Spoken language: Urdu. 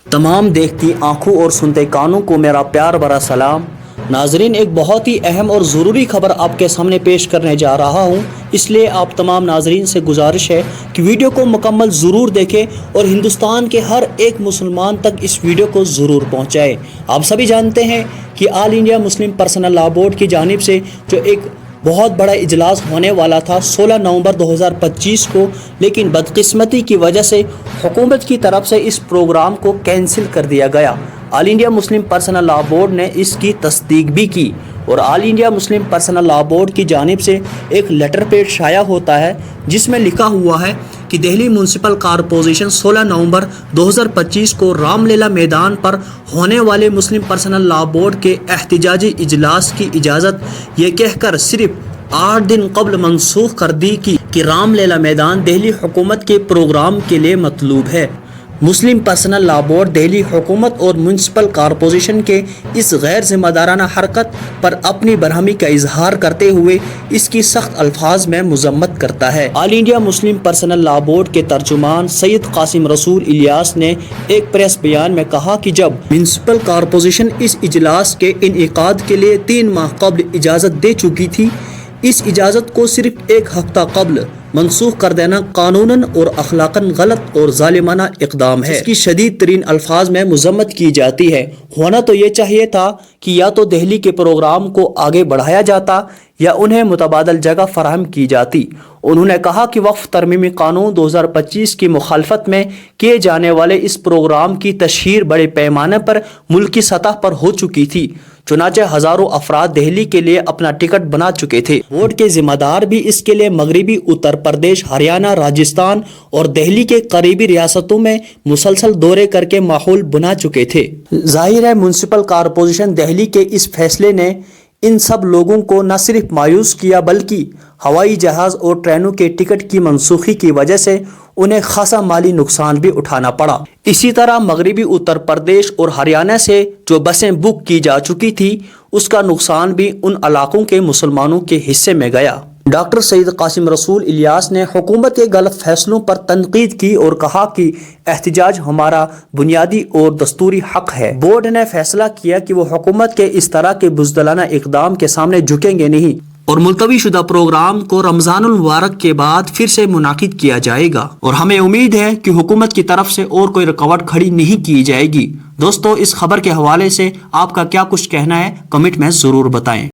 تمام دیکھتی آنکھوں اور سنتے کانوں کو میرا پیار بھرا سلام۔ ناظرین، ایک بہت ہی اہم اور ضروری خبر آپ کے سامنے پیش کرنے جا رہا ہوں، اس لیے آپ تمام ناظرین سے گزارش ہے کہ ویڈیو کو مکمل ضرور دیکھیں اور ہندوستان کے ہر ایک مسلمان تک اس ویڈیو کو ضرور پہنچائیں۔ آپ سبھی جانتے ہیں کہ All India Muslim Personal Law Board کی جانب سے جو ایک بہت بڑا اجلاس ہونے والا تھا 16 نومبر 2025 کو، لیکن بدقسمتی کی وجہ سے حکومت کی طرف سے اس پروگرام کو کینسل کر دیا گیا۔ All India Muslim Personal Law Board نے اس کی تصدیق بھی کی اور All India Muslim Personal Law Board کی جانب سے ایک لیٹر پیڈ شائع ہوتا ہے جس میں لکھا ہوا ہے کہ دہلی میونسپل کارپوریشن 16 نومبر 2025 کو رام لیلا میدان پر ہونے والے مسلم پرسنل لاء بورڈ کے احتجاجی اجلاس کی اجازت یہ کہہ کر صرف 8 دن قبل منسوخ کر دی کہ رام لیلا میدان دہلی حکومت کے پروگرام کے لیے مطلوب ہے۔ مسلم پرسنل لاء بورڈ دہلی حکومت اور میونسپل کارپوریشن کے اس غیر ذمہ دارانہ حرکت پر اپنی برہمی کا اظہار کرتے ہوئے اس کی سخت الفاظ میں مذمت کرتا ہے۔ All India Muslim Personal Law Board کے ترجمان سید قاسم رسول الیاس نے ایک پریس بیان میں کہا کہ جب میونسپل کارپوریشن اس اجلاس کے انعقاد کے لیے 3 ماہ قبل اجازت دے چکی تھی، اس اجازت کو صرف 1 ہفتہ قبل منسوخ کر دینا قانوناً اور اخلاقاً غلط اور ظالمانہ اقدام ہے۔ اس کی شدید ترین الفاظ میں مذمت کی جاتی ہے۔ ہونا تو یہ چاہیے تھا کہ یا تو دہلی کے پروگرام کو آگے بڑھایا جاتا یا انہیں متبادل جگہ فراہم کی جاتی۔ انہوں نے کہا کہ وقف ترمیمی قانون 2025 کی مخالفت میں کیے جانے والے اس پروگرام کی تشہیر بڑے پیمانے پر ملکی سطح پر ہو چکی تھی، چنانچہ ہزاروں افراد دہلی کے لیے اپنا ٹکٹ بنا چکے تھے۔ بورڈ کے ذمہ دار بھی اس کے لیے مغربی اتر پردیش، ہریانہ، راجستھان اور دہلی کے قریبی ریاستوں میں مسلسل دورے کر کے ماحول بنا چکے تھے۔ ظاہر ہے میونسپل کارپوریشن دہلی کے اس فیصلے نے ان سب لوگوں کو نہ صرف مایوس کیا بلکہ ہوائی جہاز اور ٹرینوں کے ٹکٹ کی منسوخی کی وجہ سے انہیں خاصا مالی نقصان بھی اٹھانا پڑا۔ اسی طرح مغربی اتر پردیش اور ہریانہ سے جو بسیں بک کی جا چکی تھی اس کا نقصان بھی ان علاقوں کے مسلمانوں کے حصے میں گیا۔ ڈاکٹر سید قاسم رسول الیاس نے حکومت کے غلط فیصلوں پر تنقید کی اور کہا کہ احتجاج ہمارا بنیادی اور دستوری حق ہے۔ بورڈ نے فیصلہ کیا کہ وہ حکومت کے اس طرح کے بزدلانہ اقدام کے سامنے جھکیں گے نہیں اور ملتوی شدہ پروگرام کو رمضان المبارک کے بعد پھر سے منعقد کیا جائے گا، اور ہمیں امید ہے کہ حکومت کی طرف سے اور کوئی رکاوٹ کھڑی نہیں کی جائے گی۔ دوستو، اس خبر کے حوالے سے آپ کا کیا کچھ کہنا ہے کمنٹ میں ضرور بتائیں۔